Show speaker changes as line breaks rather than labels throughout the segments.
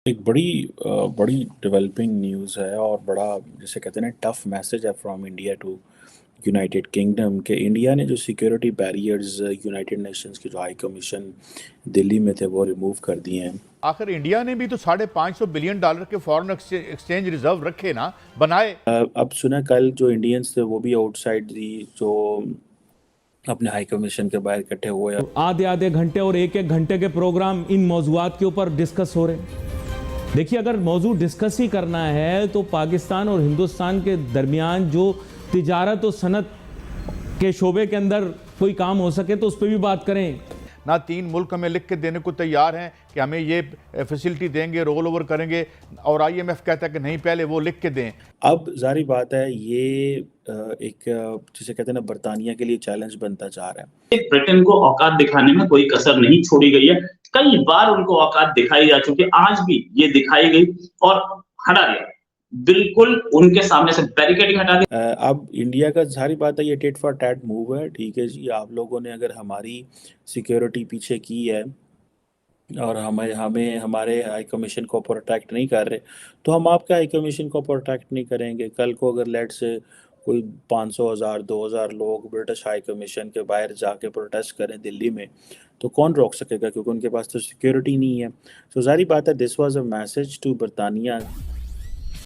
एक बड़ी developing news है और बड़ा जिसे कहते हैं ना टफ मैसेज है from India to United Kingdom के इंडिया ने जो सिक्योरिटी बैरियर्स यूनाइटेड नेशंस की जो हाई कमीशन दिल्ली में थे वो रिमूव कर दिए हैं।
आखिर इंडिया ने भी तो $550 बिलियन के फॉरेन एक्सचेंज रिजर्व रखे ना, बनाए।
अब सुना कल जो इंडियंस थे वो भी आउटसाइड दी जो अपने हाई कमीशन के बाहर इकट्ठे हुए।
आधे आधे घंटे और एक एक घंटे के प्रोग्राम इन मौजूआत के ऊपर डिस्कस हो रहे हैं। देखिए, अगर मौजू डिस्कस ही करना है तो पाकिस्तान और हिंदुस्तान के दरमियान जो तिजारत और सनत के शोबे के अंदर कोई काम हो सके तो उस पर भी बात करें।
ना 3 मुल्क हमें लिख के देने को तैयार हैं कि हमें ये फैसिलिटी देंगे, रोल ओवर करेंगे, और IMF कहता है कि नहीं, पहले वो लिख के दें।
अब जारी बात है ये एक जिसे कहते हैं ना बरतानिया के लिए चैलेंज बनता जा रहा है।
ब्रिटेन को औकात दिखाने में कोई कसर नहीं छोड़ी गई है। कई बार उनको औकात दिखाई जा चुकी है, आज भी ये दिखाई गई और हटा दिया, बिल्कुल उनके सामने से बैरिकेडिंग हटा दी।
अब इंडिया का सारी बात है ये टिट फॉर टैट मूव है। ठीक है जी, आप लोगों ने अगर हमारी सिक्योरिटी पीछे की है और हमें हमें हमारे हाई कमीशन को प्रोटेक्ट नहीं कर रहे तो हम आपके हाई कमीशन को प्रोटेक्ट नहीं करेंगे। कल को अगर लेट से कोई 500,000 2,000 लोग ब्रिटिश हाई कमीशन के बाहर जाके प्रोटेस्ट करें दिल्ली में तो कौन रोक सकेगा, क्योंकि उनके पास तो सिक्योरिटी नहीं है। तो जारी बात है this was a message to बरतानिया।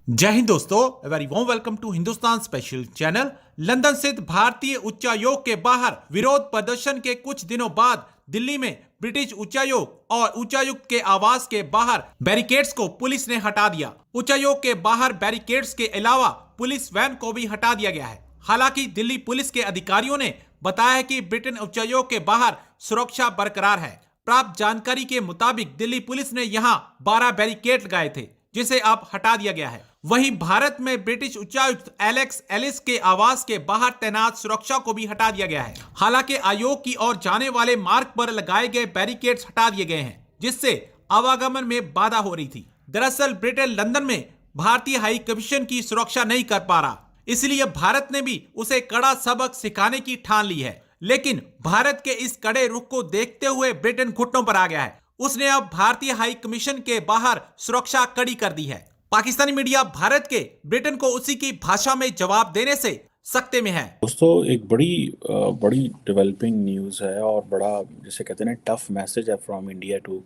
जय हिंद दोस्तों, very warm welcome to Hindustan special channel. London स्थित भारतीय उच्चायोग के बाहर विरोध प्रदर्शन के कुछ दिनों बाद दिल्ली में ब्रिटिश उच्चायोग और उच्चायुक्त के आवास के बाहर बैरिकेड्स को पुलिस ने हटा दिया। उच्चायोग के बाहर बैरिकेड्स के अलावा पुलिस वैन को भी हटा दिया गया है। हालांकि दिल्ली पुलिस के अधिकारियों ने बताया कि ब्रिटेन उच्चायोग के बाहर सुरक्षा बरकरार है। प्राप्त जानकारी के मुताबिक दिल्ली पुलिस ने यहाँ 12 बैरिकेड लगाए थे, जिसे अब हटा दिया गया है। वहीं भारत में ब्रिटिश उच्चायुक्त एलेक्स एलिस के आवास के बाहर तैनात सुरक्षा को भी हटा दिया गया है। हालांकि आयोग की ओर जाने वाले मार्ग पर लगाए गए बैरिकेड्स हटा दिए गए हैं, जिससे आवागमन में बाधा हो रही थी। दरअसल ब्रिटेन लंदन में भारतीय हाई कमीशन की सुरक्षा नहीं कर पा रहा, इसलिए भारत ने भी उसे कड़ा सबक सिखाने की ठान ली है। लेकिन भारत के इस कड़े रुख को देखते हुए ब्रिटेन घुटनों पर आ गया है। उसने अब भारतीय हाई कमीशन के बाहर सुरक्षा कड़ी कर दी है। पाकिस्तानी मीडिया भारत के ब्रिटेन को उसी की भाषा में जवाब देने से सख्ते में है।
दोस्तों एक बड़ी डेवलपिंग न्यूज़ है और बड़ा जिसे कहते हैं ना टफ मैसेज है from India to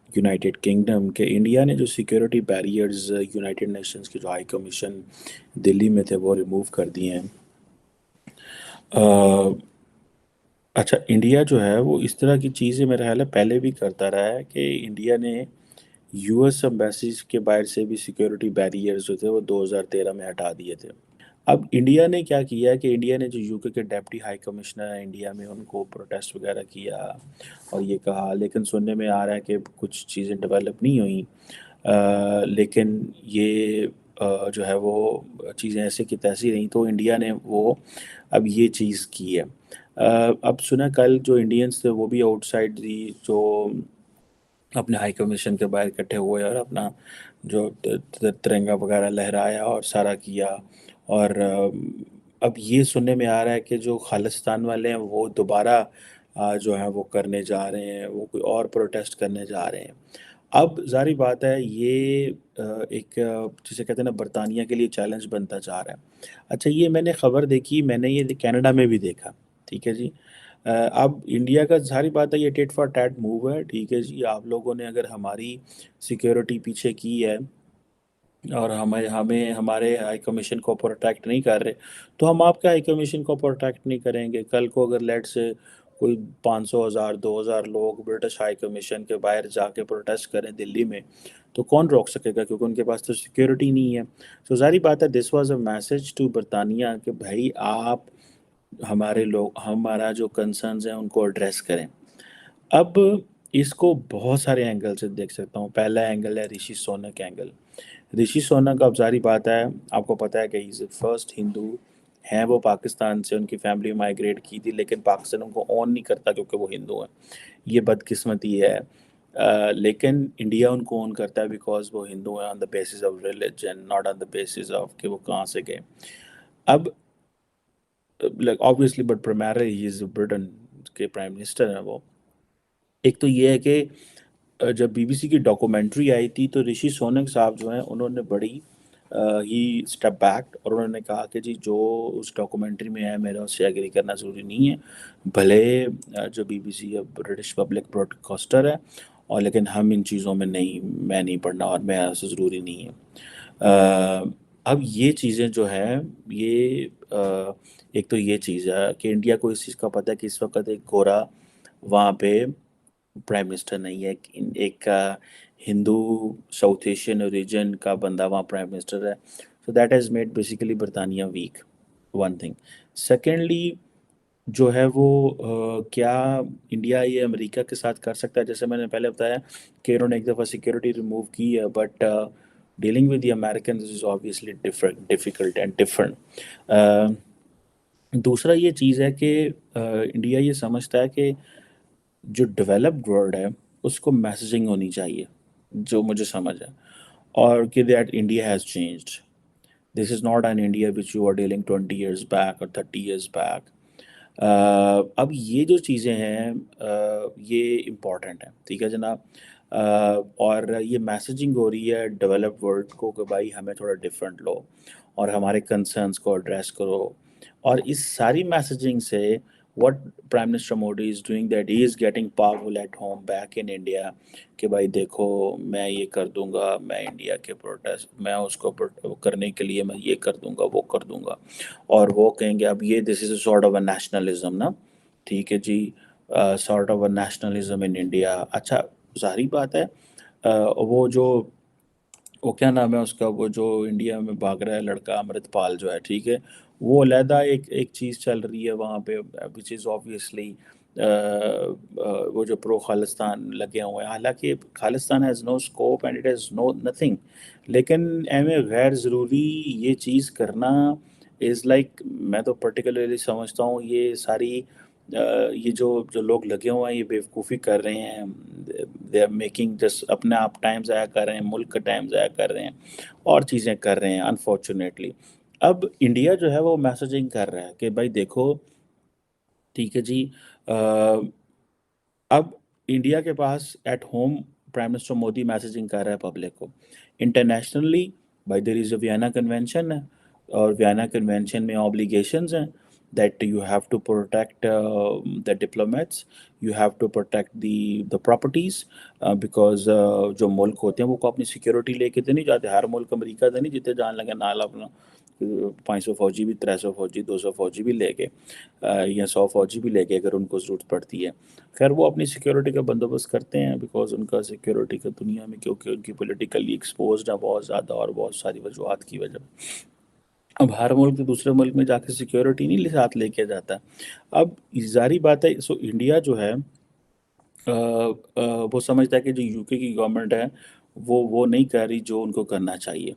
United Kingdom के इंडिया ने जो सिक्योरिटी बैरियर्स यूनाइटेड नेशंस की जो हाई कमीशन दिल्ली में थे वो रिमूव कर दिए हैं। अच्छा, इंडिया जो है वो इस तरह की चीज़ें मेरा ख्याल है पहले भी करता रहा है कि इंडिया ने US एम्बेसीज के बाहर से भी सिक्योरिटी बैरियर्स जो थे वो 2013 में हटा दिए थे। अब इंडिया ने क्या किया है कि इंडिया ने जो UK के डेप्टी हाई कमिश्नर है इंडिया में उनको प्रोटेस्ट वगैरह किया और ये कहा, लेकिन सुनने में आ रहा है कि कुछ चीज़ें डेवलप नहीं हुई। लेकिन ये जो है वो चीज़ें ऐसे की तैसी रहीं तो इंडिया ने वो अब ये चीज़ की है। अब सुना कल जो इंडियंस थे वो भी आउटसाइड दी जो अपने हाई कमीशन के बाहर इकट्ठे हुए और अपना जो तिरंगा वगैरह लहराया और सारा किया। और अब ये सुनने में आ रहा है कि जो खालिस्तान वाले हैं वो दोबारा जो है वो करने जा रहे हैं, वो कोई और प्रोटेस्ट करने जा रहे हैं। अब जारी बात है ये जिसे कहते हैं ना बरतानिया के लिए चैलेंज बनता जा रहा है। अच्छा, ये मैंने खबर देखी, मैंने ये कनाडा में भी देखा। ठीक है जी। अब इंडिया का सारी बात है ये टिट फॉर टैट मूव है। ठीक है जी, आप लोगों ने अगर हमारी सिक्योरिटी पीछे की है और हमें हमें हमारे हाई कमीशन को प्रोटेक्ट नहीं कर रहे तो हम आपके हाई कमीशन को प्रोटेक्ट नहीं करेंगे। कल को अगर लेट से कोई 500,000 2,000 लोग ब्रिटिश हाई कमीशन के बाहर जाके प्रोटेस्ट करें दिल्ली में तो कौन रोक सकेगा, क्योंकि उनके पास तो सिक्योरिटी नहीं है। तो जारी बात है this was a message to बरतानिया कि भाई आप हमारे लोग हमारा जो कंसर्न्स हैं उनको एड्रेस करें। अब इसको बहुत सारे एंगल से देख सकता हूँ। पहला एंगल है ऋषि सोनक एंगल। ऋषि सोनक, अब जारी बात है आपको पता है कि इज़ फर्स्ट हिंदू हैं। वो पाकिस्तान से उनकी फैमिली माइग्रेट की थी, लेकिन पाकिस्तान उनको ऑन नहीं करता क्योंकि वो हिंदू हैं। ये बदकिस्मती है। लेकिन इंडिया उनको ऑन करता है बिकॉज वो हिंदू हैं on the basis of religion, not on the basis of कि वो कहाँ से गए। अब like obviously but primarily he is Britain के प्राइम मिनिस्टर हैं वो। एक तो ये है कि जब बीबीसी की डॉक्यूमेंट्री आई थी तो ऋषि सोनक साहब जो हैं उन्होंने बड़ी ही स्टेप बैक और उन्होंने कहा कि जी जो उस डॉक्यूमेंट्री में है मेरा उससे एग्री करना ज़रूरी नहीं है, भले जो बीबीसी या ब्रिटिश पब्लिक ब्रॉडकास्टर है और लेकिन हम इन चीज़ों में नहीं, मैं नहीं पढ़ना और मैं ऐसा ज़रूरी नहीं है। अब ये चीज़ें जो है ये एक तो ये चीज़ है कि इंडिया को इस चीज़ का पता है कि इस वक्त एक गोरा वहाँ पे प्राइम मिनिस्टर नहीं है, एक हिंदू साउथ एशियन ओरिजिन का बंदा वहाँ प्राइम मिनिस्टर है। So that has made basically बरतानिया वीक, वन थिंग। सेकेंडली जो है वो क्या इंडिया ये अमेरिका के साथ कर सकता है, जैसे मैंने पहले बताया कि इन्होंने एक दफ़ा सिक्योरिटी रिमूव की है, but dealing with the American is obviously difficult and different. दूसरा ये चीज़ है कि इंडिया ये समझता है कि जो डेवलप्ड वर्ल्ड है उसको मैसेजिंग होनी चाहिए, जो मुझे समझ है, और कि that India has changed, this is not an India which you are dealing 20 years back और 30 years बैक। अब ये जो चीज़ें हैं ये इम्पॉर्टेंट है, ठीक है जनाब। और ये मैसेजिंग हो रही है डेवलप्ड वर्ल्ड को कि भाई हमें थोड़ा डिफरेंट लो और हमारे कंसर्न्स को एड्रेस करो, और इस सारी मैसेजिंग से what Prime Minister Modi is doing that he is getting powerful at home back in India कि भाई देखो मैं ये कर दूंगा, मैं इंडिया के प्रोटेस्ट मैं उसको करने के लिए मैं ये कर दूंगा वो कर दूंगा, और वो कहेंगे अब ये this is sort of a nationalism ना, ठीक है जी, sort of a nationalism in India. अच्छा जाहिर बात है वो जो वो क्या नाम है उसका, वो जो इंडिया में भाग रहा है लड़का अमृतपाल जो है, ठीक है, वो अलहदा एक चीज़ चल रही है वहाँ पे विच इज़ ऑब्वियसली वो जो प्रो खालिस्तान लगे हुए हैं, हालांकि Khalistan has no scope and it has no nothing, लेकिन एम गैर ज़रूरी ये चीज़ करना इज़ लाइक, मैं तो पर्टिकुलरली समझता हूँ ये सारी ये जो जो लोग लगे हुए हैं ये बेवकूफ़ी कर रहे हैं, दे आर मेकिंग जस्ट अपने आप टाइम ज़ाया कर रहे हैं, मुल्क का टाइम ज़ाया कर रहे हैं और चीज़ें कर रहे हैं अनफॉर्चुनेटली। अब इंडिया जो है वो मैसेजिंग कर रहा है कि भाई देखो ठीक है जी, अब इंडिया के पास at home prime minister Modi messaging कर रहा है पब्लिक को, इंटरनेशनली भाई there is a Vienna convention है और वियना कन्वेंशन में ऑब्लिगेशंस हैं that you have to protect the diplomats, you have to protect the properties, because जो मुल्क होते हैं वो को अपनी सिक्योरिटी लेके तो नहीं जाते, हर मुल्क अमेरिका तो नहीं जितने जान लगे नाल अपना 500 फौजी भी 300 फौजी 200 फौजी भी लेके या 100 फौजी भी लेके अगर उनको ज़रूरत पड़ती है, खैर वो अपनी सिक्योरिटी का बंदोबस्त करते हैं बिकॉज उनका सिक्योरिटी का दुनिया में क्योंकि उनकी पोलिटिकली एक्सपोज है बहुत ज़्यादा और बहुत सारी वजूहत की वजह। अब हर मुल्क तो दूसरे मुल्क में जाके सिक्योरिटी नहीं साथ लेके जाता। अब जारी बात है, सो इंडिया जो है वो समझता है कि जो यूके की गवर्नमेंट है वो नहीं कर रही जो उनको करना चाहिए।